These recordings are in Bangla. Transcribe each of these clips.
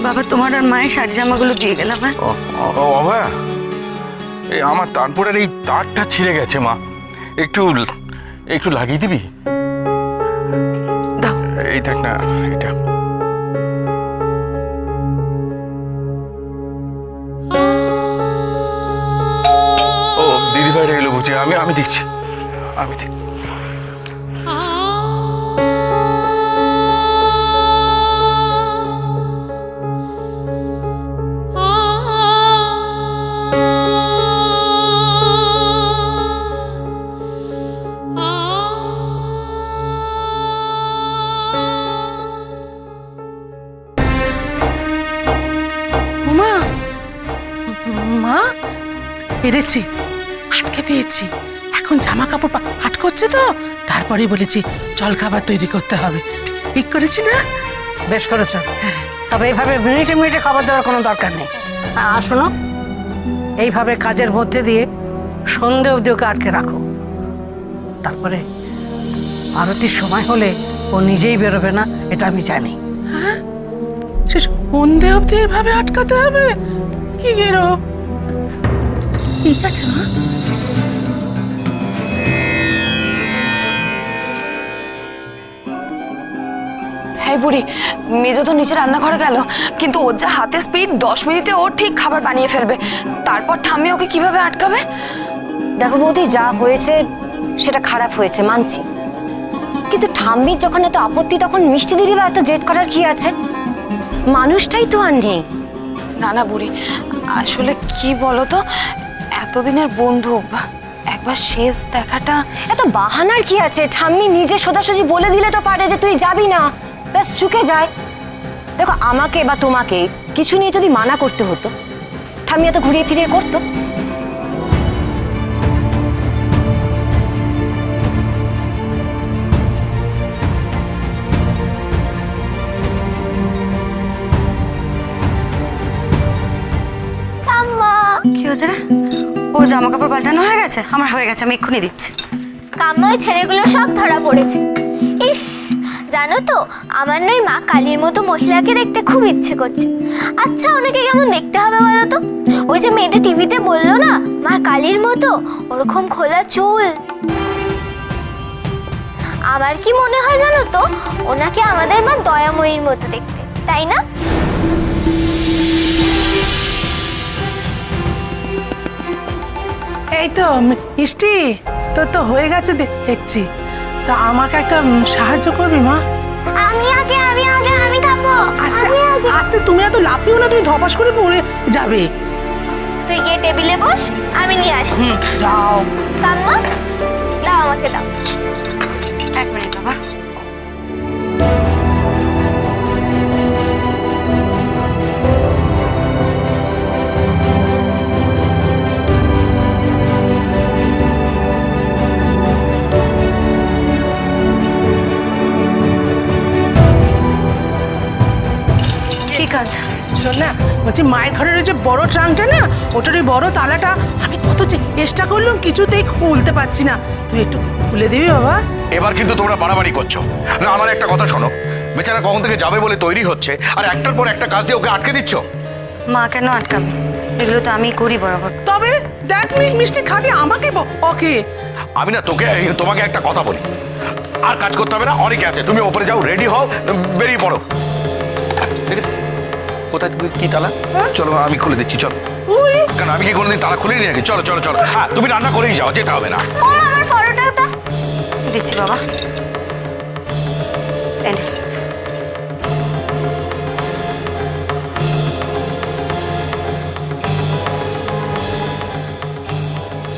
বাবা তোমার আর মায়ের শাড়ি জামাগুলো দিয়ে গেলাম। অভয়া, এই আমার তানপুরের এই তারটা ছিঁড়ে গেছে মা, একটু একটু লাগিয়ে দিবি? দাও। এই দেখ না এটা। ও দিদি ভাইরা এলো বুঝি, আমি দেখছি, আমি দেখ। মা পেরেছি, আটকে দিয়েছি। এখন জামা কাপড় আটকোচ্ছে তো, তারপরেই বলেছি জল খাবার তৈরি করতে হবে। ঠিক করেছি না? বেশ করেছো, তবে এইভাবে মিনিটে মিনিটে খাবার দেওয়ার কোনো দরকার নেই। আর শোনো, এইভাবে কাজের মধ্যে দিয়ে সন্ধে অবধি ওকে আটকে রাখো। তারপরে আরতির সময় হলে ও নিজেই বেরোবে না, এটা আমি জানি। হ্যাঁ, সে সন্ধে অবধি এইভাবে আটকাতে হবে? কি গেরো, ঠিক আছে মা। হ্যাঁ বুড়ি, মেজো তো নিচে রান্নাঘরে গেল, কিন্তু ওর যা হাতে স্পিড, 10 মিনিটে ও ঠিক খাবার বানিয়ে ফেলবে। তারপর ঠাম্মি ওকে কিভাবে আটকাবে? দেখো বৌদি, যা হয়েছে সেটা খারাপ হয়েছে মানছি, কিন্তু ঠাম্মির যখন এত আপত্তি তখন মিষ্টি দিদি বা এত জেদ করার কি আছে? মানুষটাই তো আর নেই। না না বুড়ি, আসলে কি বলতো, এতদিনের বন্ধু, একবার শেষ দেখাটা। এত বাহানার কি আছে? ঠাম্মি নিজে সোজাসুজি বলে দিলে তো পারে যে তুই যাবি না, ব্যাস চুকে যায়। দেখো, আমাকে বা তোমাকে কিছু নিয়ে যদি মানা করতে হতো, ঠাম্মি এত ঘুরিয়ে ফিরিয়ে করতো? কি হয়েছে রে? ও জামা কাপড় পাল্টানো হয়ে গেছে? আমার হয়ে গেছে, আমি এক্ষুনি দিচ্ছি। কাম্মা, ওই ছেলেগুলো সব ধরা পড়েছে। ইস, জানো তো, আমার নয় মা কালীর মতো মহিলাকে দেখতে খুব ইচ্ছে করছে। আচ্ছা, ওনাকে কেমন দেখতে হবে বলো তো? ওই যে মেয়েটা টিভিতে বললো না, মা কালীর মতো, ওরকম খোলা চুল। আমার কি মনে হয় জানো তো, ওনাকে আমাদের মা দয়াময়ীর মতো দেখতে, তাই না? এই তো মিষ্টি, তোর তো হয়ে গেছে দেখছি। তা আমাকে একটা সাহায্য করবি মা? আমি খাবো। আস্তে আস্তে, তুমি এত লাফিও না, তুমি ধপাস করে পড়ে যাবে। তুই গিয়ে টেবিলে বস, আমি নিয়ে আসছি। যাও। কাম্মা, দাও, আমাকে দাও। এক মিনিট বাবা। শোন না, বলছি মায়ের ঘরের ওই যে বড় ট্রাঙ্কটা না, ওটার ওই বড় তালাটা আমি কত চেষ্টা করলাম, কিছুতেই খুলতে পারছি না। তুই একটু খুলে দিবি বাবা? এবার কিন্তু তোমরা বাড়াবাড়ি করছো না। আমার একটা কথা শোনো, বেচারা কখন থেকে যাবে বলে তৈরি হচ্ছে, আর একটার পর একটা কাজ দিয়ে ওকে আটকে দিচ্ছ। মা কেন আটকাবে? এগুলো তো আমি করি বরাবর। তবে দেখ মিষ্টি, খালি আমাকে ওকে। আমি না তোমাকে একটা কথা বলি, আর কাজ করতে হবে না, অনেকে আছে। তুমি ওপরে যাও, রেডি হও, বেরিয়ে পড়ো। কোথায় কি তালা? চলো আমি খুলে দিচ্ছি, চলো। কেন, আমি কি কোনোদিন তালা খুলে নিয়ে নাকি? চলো চলো চলো। হ্যাঁ, তুমি রান্না করেই যাও, যেতে হবে না। আমার পরোটাটা দিচ্ছি বাবা। এনে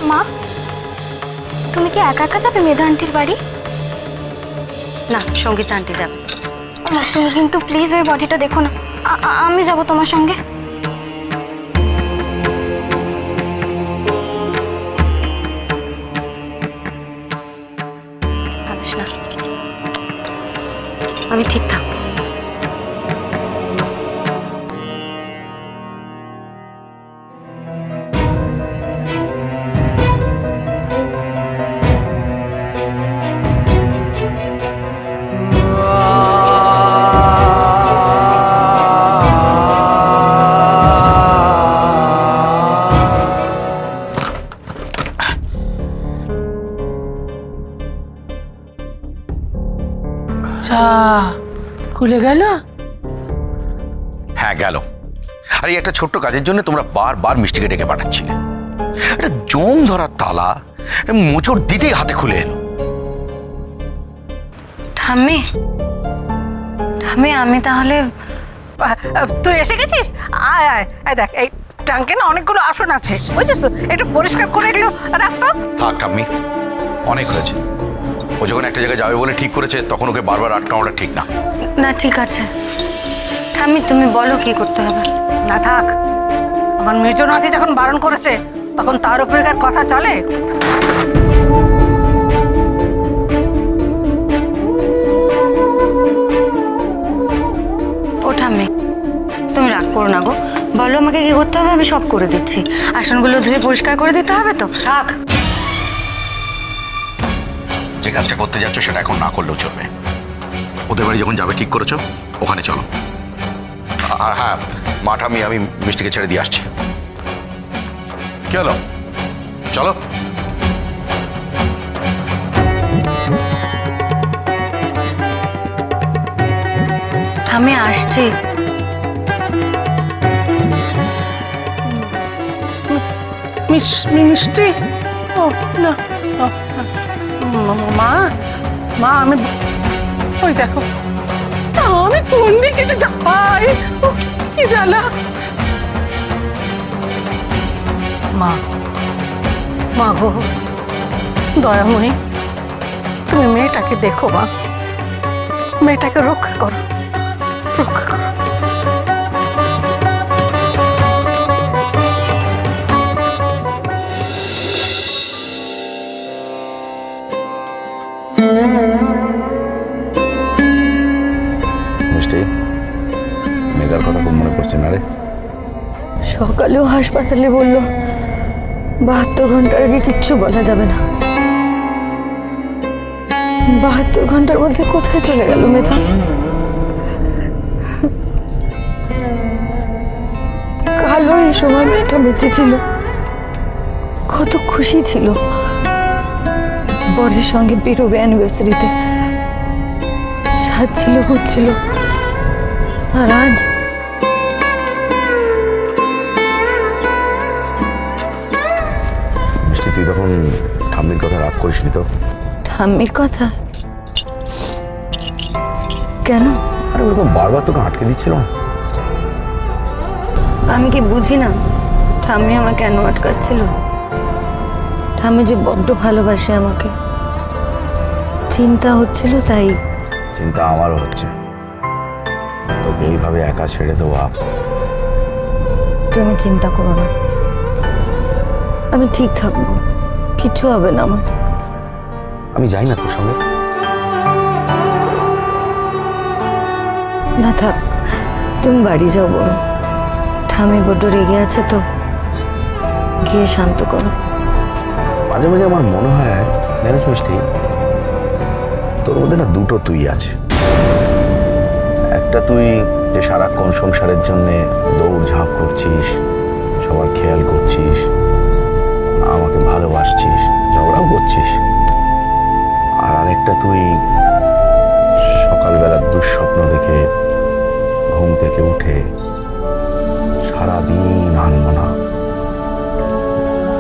মা, তুমি কি একা একা যাবে মেধা আন্টির বাড়ি? না, সঙ্গীতা আন্টি যাবে। তুমি কিন্তু প্লিজ ওই বডিটা দেখো না, আমি যাব তোমার সঙ্গে। আমি ঠিক থাকবো। গেল? হ্যাঁ গেল। আর এই একটা ছোট্ট কাজের জন্য তোমরা বারবার মিষ্টিকে ডেকে পাঠাচ্ছিলে। এটা জং ধরা তালা মোচড় দিতেই হাতে খুলে এলো। ঠাম্মি, ঠাম্মি আমি তাহলে তুই এসে গেছিস? আয় আয় আয়, দেখ এই ট্যাঙ্কে না অনেকগুলো আসন আছে, বুঝছিস তো? একটু পরিষ্কার করে এগুলো রাখতো। থাক ঠাম্মি, অনেক হয়েছে। ও যখন একটা জায়গায় যাবে বলে ঠিক করেছে তখন ওকে বারবার আটকানোটা ঠিক না। না ঠিক আছে ঠাম্মি, তুমি বলো কি করতে হবে। না থাক, আমার মেজো নাতি যখন বারণ করেছে তখন তার উপরে কার কথা চলে? ও ঠাম্মি তুমি রাগ করো না গো, বলো আমাকে কি করতে হবে, আমি সব করে দিচ্ছি। আসনগুলো ধুয়ে পরিষ্কার করে দিতে হবে তো। থাক, যে কাজটা করতে যাচ্ছ সেটা এখন না করলেও চলবে। ওদের বাড়ি যখন যাবে ঠিক করেছো, ওখানে চলো। আর হ্যাঁ মা ঠাম্মি, আমি মিষ্টিকে ছেড়ে দিয়ে আসছি। কি হলো, চলো। ঠাম্মি আসছি। মিষ্টি? ও না, ও, মা মা আমি, ওই দেখো, আমি কোন দিকে যে যাই, কি জ্বালা। মা, মা গো দয়াময়ী, তুমি মেয়েটাকে দেখো মা, মেয়েটাকে রক্ষা করো, রক্ষা করো। মিষ্টি, মেয়েটার কথা খুব মনে পড়ছে না রে? সকালেও হাসপাতালে বললো 72 ঘন্টার আগে কিচ্ছু বলা যাবে না। 72 ঘন্টার মধ্যে কোথায় চলে গেল মেধা? কালো এই সময় মেয়েটা বেঁচে ছিল, কত খুশি ছিল। বরের সঙ্গে বেরোবে অ্যানিভার্সারিতে, সাজছিল হচ্ছিল, আর আজ মিষ্টি, তুই তখন ঠাম্মির কথা রাগ করিসনি তো? ঠাম্মির কথা কেন? আরে ওরকম বারবার তোকে আটকে দিচ্ছিল না? আমি কি বুঝি না ঠাম্মি আমাকে কেন আটকাচ্ছিল? ঠাম্মি যে বড্ড ভালোবাসে আমাকে, চিন্তা হচ্ছিল তাই। চিন্তা আমারও হচ্ছে, তোকে এইভাবে একা ছেড়ে দেওয়া। তুমি চিন্তা করো না, আমি ঠিক থাকবো, কিচ্ছু হবে না আমার। আমি যাই না তোর সঙ্গে? না থাক, তুমি বাড়ি যাও বলো। ঠাম্মি বড্ড রেগে আছে তো, গিয়ে শান্ত করো। মাঝে মাঝে আমার মনে হয় জানিস মিষ্টি, তোর মধ্যে না দুটো তুই আছে। একটা তুই যে সারাক্ষণ সংসারের জন্যে দৌড়ঝাঁপ করছিস, সবার খেয়াল করছিস, আমাকে ভালোবাসছিস, ঝগড়াও করছিস। আর আরেকটা তুই সকালবেলা দুঃস্বপ্ন দেখে ঘুম থেকে উঠে সারাদিন আনমনা,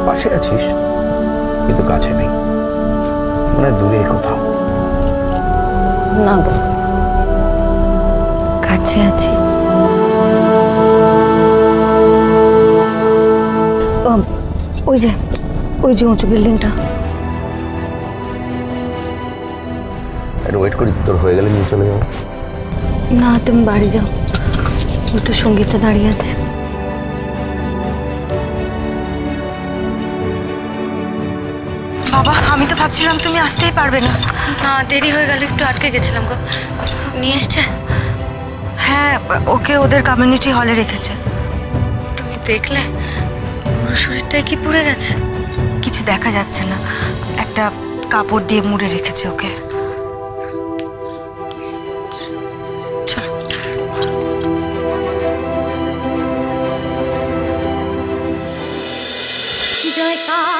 পাশে আছিস কিন্তু কাছে নেই, মানে দূরে কোথাও। না গো, কাছে আছি। ওই যে উঁচু বিল্ডিংটা। একটু ওয়েট করি, তোর হয়ে গেলে নিয়ে চলে যাবো। না তুমি বাড়ি যাও, ওই তো সঙ্গীতা দাঁড়িয়ে আছে। বাবা, আমি তো ভাবছিলাম তুমি আসতেই পারবে না। না দেরি হয়ে গেল, একটু আটকে গেছিলাম গো। নিয়ে এসছে? হ্যাঁ, ওকে ওদের কমিউনিটি হলে রেখেছে। তুমি দেখলে পুরো শরীরটাই কি পুড়ে গেছে? কিছু দেখা যাচ্ছে না, একটা কাপড় দিয়ে মুড়ে রেখেছে ওকে। চলো। জয়কার